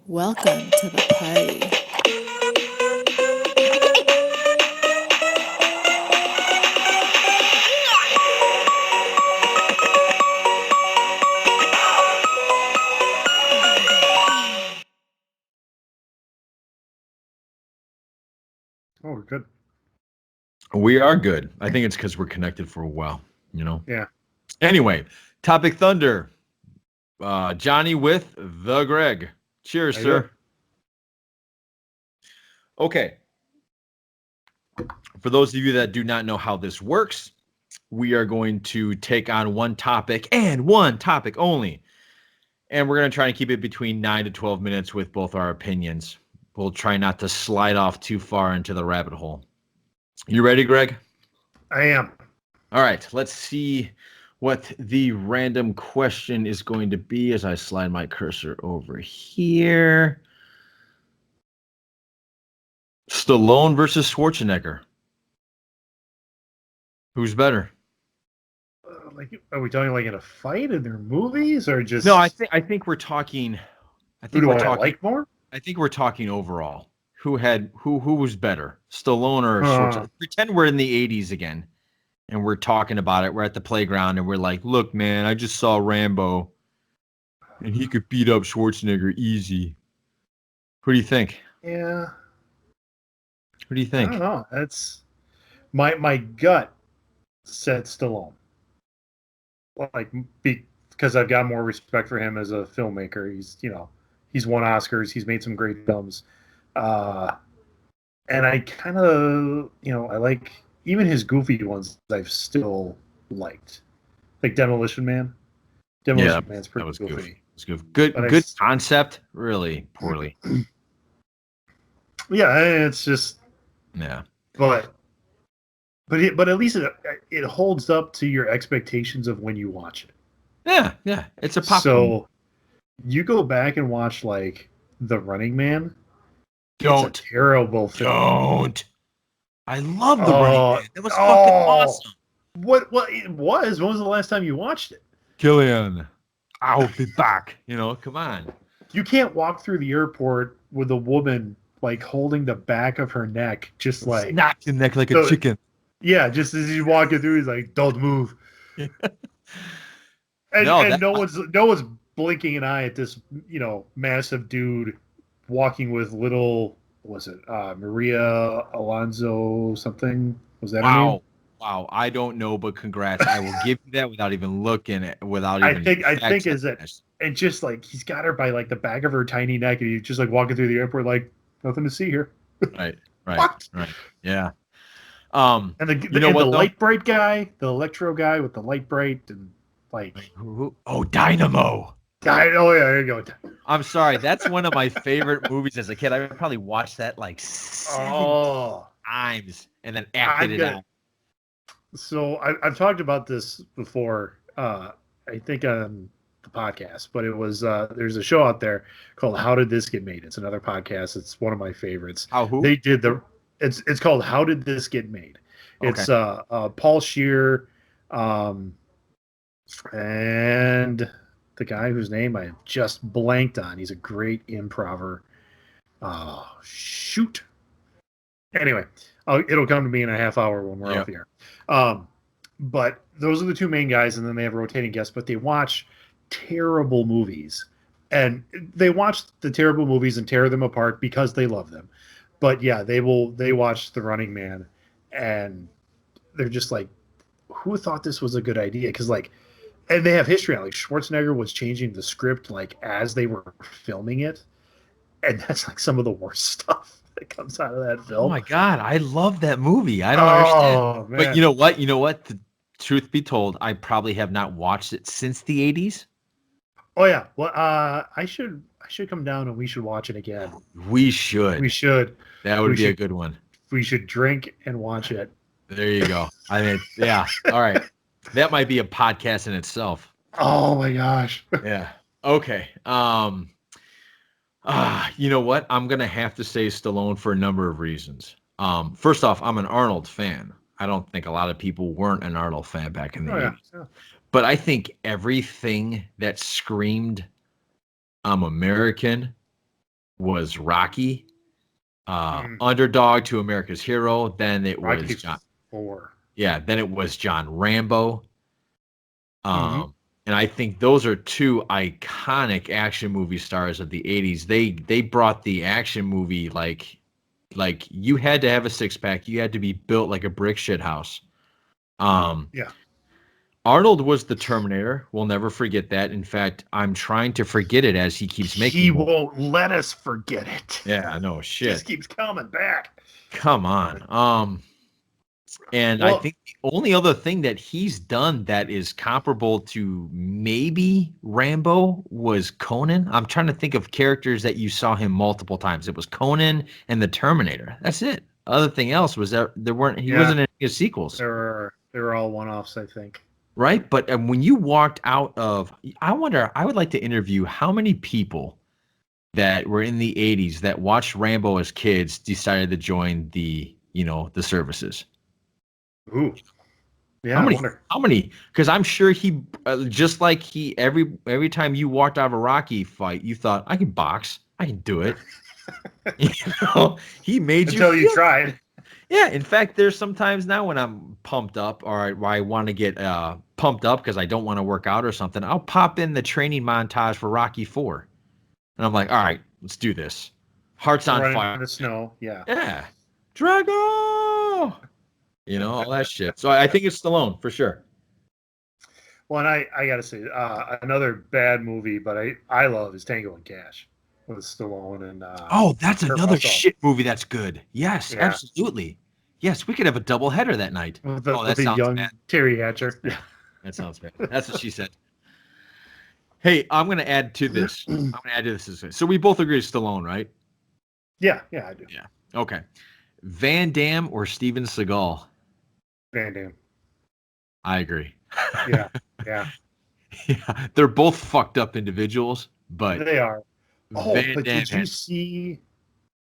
Welcome to the party. Oh, we're good. We are good. I think it's because we're connected for a while, you know? Yeah. Anyway, Topic Thunder. Johnny with the Greg. Cheers, How you sir. doing? Okay. For those of you that do not know how this works, we are going to take on one topic and one topic only. And we're going to try and keep it between 9 to 12 minutes with both our opinions. We'll try not to slide off too far into the rabbit hole. You ready, Greg? I am. All right, let's see what the random question is going to be as I slide my cursor over here. Stallone versus Schwarzenegger. Who's better? Like, are we talking like in a fight in their movies or just? No, I think we're talking. Who do I like more? I think we're talking overall. Who was better, Stallone or Huh. Schwarzenegger? Pretend we're in the 80s again, and we're talking about it. We're at the playground, and we're like, "Look, man, I just saw Rambo, and he could beat up Schwarzenegger easy." Who do you think? Yeah. Who do you I think? don't know. That's my gut said Stallone. Like, because I've got more respect for him as a filmmaker. He's won Oscars. He's made some great films. And I kind of, I like even his goofy ones. I've still liked, like Demolition Man. Demolition Man's pretty that was goofy. It's good. Good concept. Really poorly. Yeah, it's just Yeah. but at least it holds up to your expectations of when you watch it. Yeah. It's a pop. So you go back and watch like The Running Man. Don't. It's a terrible film. Don't. I love The Running Man. That was fucking awesome. What it was? When was the last time you watched it? Killian, I'll be back. Come on. You can't walk through the airport with a woman like holding the back of her neck, just like snap your neck like a chicken. Yeah, just as he's walking through, he's like, "Don't move." And no one's blinking an eye at this, massive dude walking with little. Was it Maria Alonso something? Was that her name? Wow, I don't know, but congrats. I will give you that without even looking at I think is that, and just like he's got her by like the back of her tiny neck, and he's just like walking through the airport, like nothing to see here. Right. Yeah. And the light bright guy, the electro guy with the light bright, and like Dynamo. Oh yeah, there you go. I'm sorry, that's one of my favorite movies as a kid. I probably watched that like 7 times and then acted it out. So I've talked about this before, I think on the podcast, but it was there's a show out there called How Did This Get Made? It's another podcast. It's one of my favorites. They did it's called How Did This Get Made? It's Paul Scheer, and the guy whose name I just blanked on. He's a great improver. Shoot. Anyway, it'll come to me in a half hour when we're off the air. But those are the two main guys, and then they have rotating guests. But they watch terrible movies, and they watch the terrible movies and tear them apart because they love them. But yeah, they watch The Running Man, and they're just like, who thought this was a good idea? Because and they have history on like Schwarzenegger was changing the script like as they were filming it, and that's like some of the worst stuff that comes out of that film. Oh my god, I love that movie. I don't understand. Man. But you know what? The truth be told, I probably have not watched it since the 80s. Oh yeah. Well, I should come down and we should watch it again. We should. That would be a good one. We should drink and watch it. There you go. I mean, yeah. All right. That might be a podcast in itself. Oh my gosh. Yeah. Okay. You know what? I'm gonna have to say Stallone for a number of reasons. First off, I'm an Arnold fan. I don't think a lot of people weren't an Arnold fan back in the 80s. Yeah. But I think everything that screamed I'm American was Rocky, Underdog to America's Hero. Then it was Rocky John. 4. Yeah, then it was John Rambo. And I think those are two iconic action movie stars of the 80s. They brought the action movie like you had to have a six pack. You had to be built like a brick shit house. Yeah. Arnold was the Terminator. We'll never forget that. In fact, I'm trying to forget it as he keeps making. He won't let us forget it. Yeah, no shit. Just keeps coming back. Come on. And I think the only other thing that he's done that is comparable to maybe Rambo was Conan. I'm trying to think of characters that you saw him multiple times. It was Conan and the Terminator. That's it. Other thing else was that he wasn't in any sequels. They were all one-offs, I think. Right? But when you walked out of, I would like to interview how many people that were in the 80s that watched Rambo as kids decided to join the services. Ooh, yeah. How many? Because I'm sure he, just like he, every time you walked out of a Rocky fight, you thought, I can box, I can do it. He made you until you tried. Yeah, in fact, there's sometimes now when I'm pumped up or I want to get pumped up because I don't want to work out or something, I'll pop in the training montage for Rocky 4, and I'm like, all right, let's do this. Hearts on fire in the snow, yeah, Drago. All that shit. So I think it's Stallone for sure. Well, and I gotta say, another bad movie, but I love is Tango and Cash with Stallone and. That's another shit movie that's good. Yes, absolutely. Yes, we could have a double header that night. With the young bad. Terry Hatcher. Yeah, that sounds bad. That's what she said. Hey, I'm going to add to this. So we both agree Stallone, right? Yeah, I do. Yeah. Okay. Van Damme or Steven Seagal? Van Damme. I agree. Yeah. Yeah. They're both fucked up individuals, but they are. Oh, Van but Damme did you see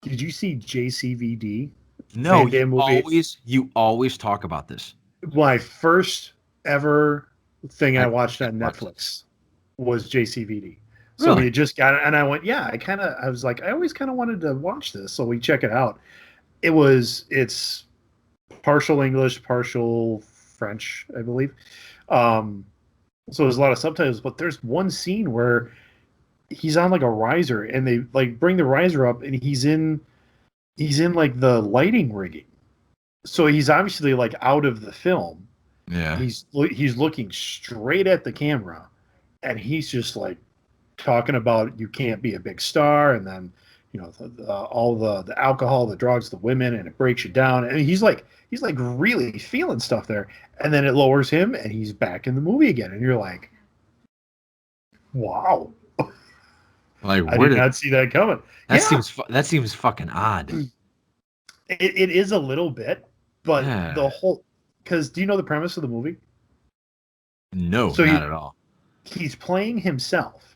JCVD? No, you always talk about this. My first ever thing I watched on Netflix was JCVD. So Really? we just got it, and I went, I was like, I always kind of wanted to watch this, so we check it out. It's partial English, partial French, I believe. So there's a lot of subtitles, but there's one scene where he's on like a riser, and they like bring the riser up, and he's in like the lighting rigging. So he's obviously like out of the film. Yeah. He's looking straight at the camera, and he's just like talking about you can't be a big star, and then all the alcohol, the drugs, the women, and it breaks you down. And he's like really feeling stuff there, and then it lowers him, and he's back in the movie again, and you're like, wow. Like, I did not see that coming. That seems fucking odd. It is a little bit, but the whole, because do you know the premise of the movie? No, not at all. He's playing himself,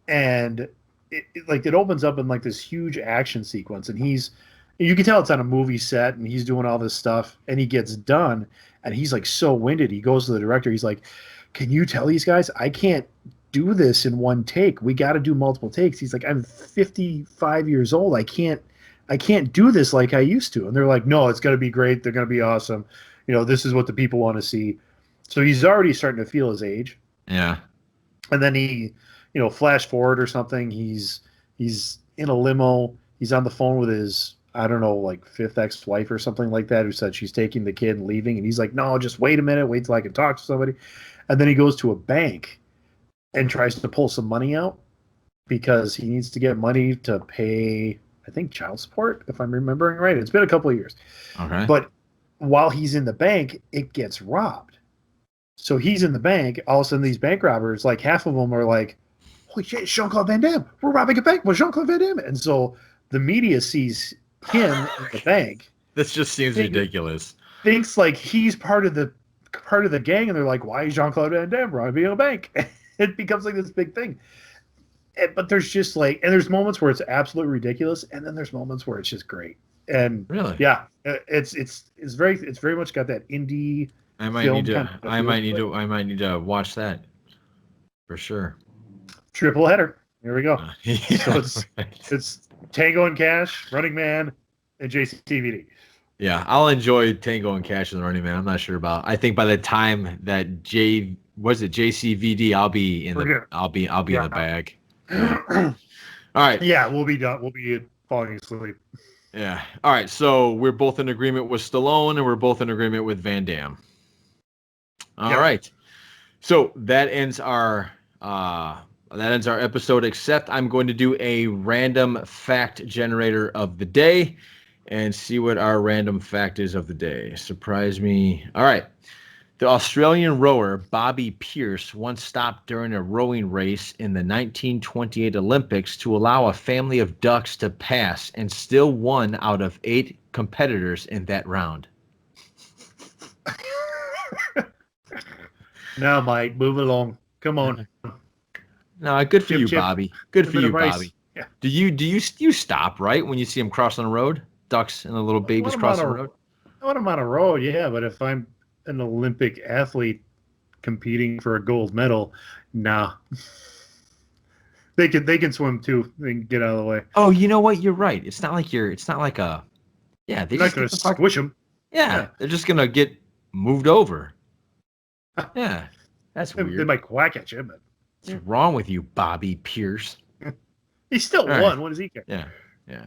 and it opens up in like this huge action sequence, and you can tell it's on a movie set, and he's doing all this stuff, and he gets done, and he's like so winded. He goes to the director. He's like, "Can you tell these guys I can't do this in one take? We got to do multiple takes." He's like, "I'm 55 years old. I can't do this like I used to." And they're like, "No, it's going to be great. They're going to be awesome. This is what the people want to see." So he's already starting to feel his age. Yeah. And then he, flash forward or something. He's in a limo. He's on the phone with his, I don't know, like fifth ex-wife or something like that, who said she's taking the kid and leaving. And he's like, "No, just wait a minute. Wait till I can talk to somebody." And then he goes to a bank and tries to pull some money out because he needs to get money to pay, I think, child support, if I'm remembering right. It's been a couple of years. Okay. But while he's in the bank, it gets robbed. So he's in the bank. All of a sudden, these bank robbers, like half of them are like, "Holy shit, Jean-Claude Van Damme. We're robbing a bank with Jean-Claude Van Damme." And so the media sees him in the bank. This just seems ridiculous. Thinks like he's part of the gang, and they're like, "Why is Jean-Claude Van Damme robbing a bank?" It becomes like this big thing. But there's just like, and there's moments where it's absolutely ridiculous, and then there's moments where it's just great. And really, yeah, it's very much got that indie. I might need to watch that for sure. Triple header. Here we go. Yeah, So it's Tango and Cash, Running Man, and JCVD. Yeah, I'll enjoy Tango and Cash and Running Man. I'm not sure about. I think by the time that JCVD, I'll be in the in the bag. Yeah. All right. Yeah, we'll be done. We'll be falling asleep. Yeah. All right. So we're both in agreement with Stallone, and we're both in agreement with Van Damme. All right. So that ends our episode. Except I'm going to do a random fact generator of the day, and see what our random fact is of the day. Surprise me. All right. The Australian rower Bobby Pierce once stopped during a rowing race in the 1928 Olympics to allow a family of ducks to pass, and still won out of 8 competitors in that round. Now, Mike, move along. Come on. No, good for you, Bobby. Good for you, Bobby. Yeah. Do you stop right when you see them crossing the road? Ducks and the little babies crossing the road. I want them on a road, yeah. But if I'm an Olympic athlete competing for a gold medal, nah. They can swim too. They can get out of the way. Oh, you know what? You're right. It's not like a. Yeah, they're not going to squish them. Yeah, they're just gonna get moved over. Yeah, that's weird. They might quack at you, but what's wrong with you, Bobby Pierce? He still won. Right. What does he care? Yeah.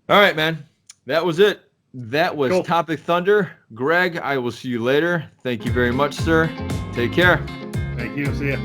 All right, man. That was it. That was Topic Thunder. Greg, I will see you later. Thank you very much, sir. Take care. Thank you. See ya.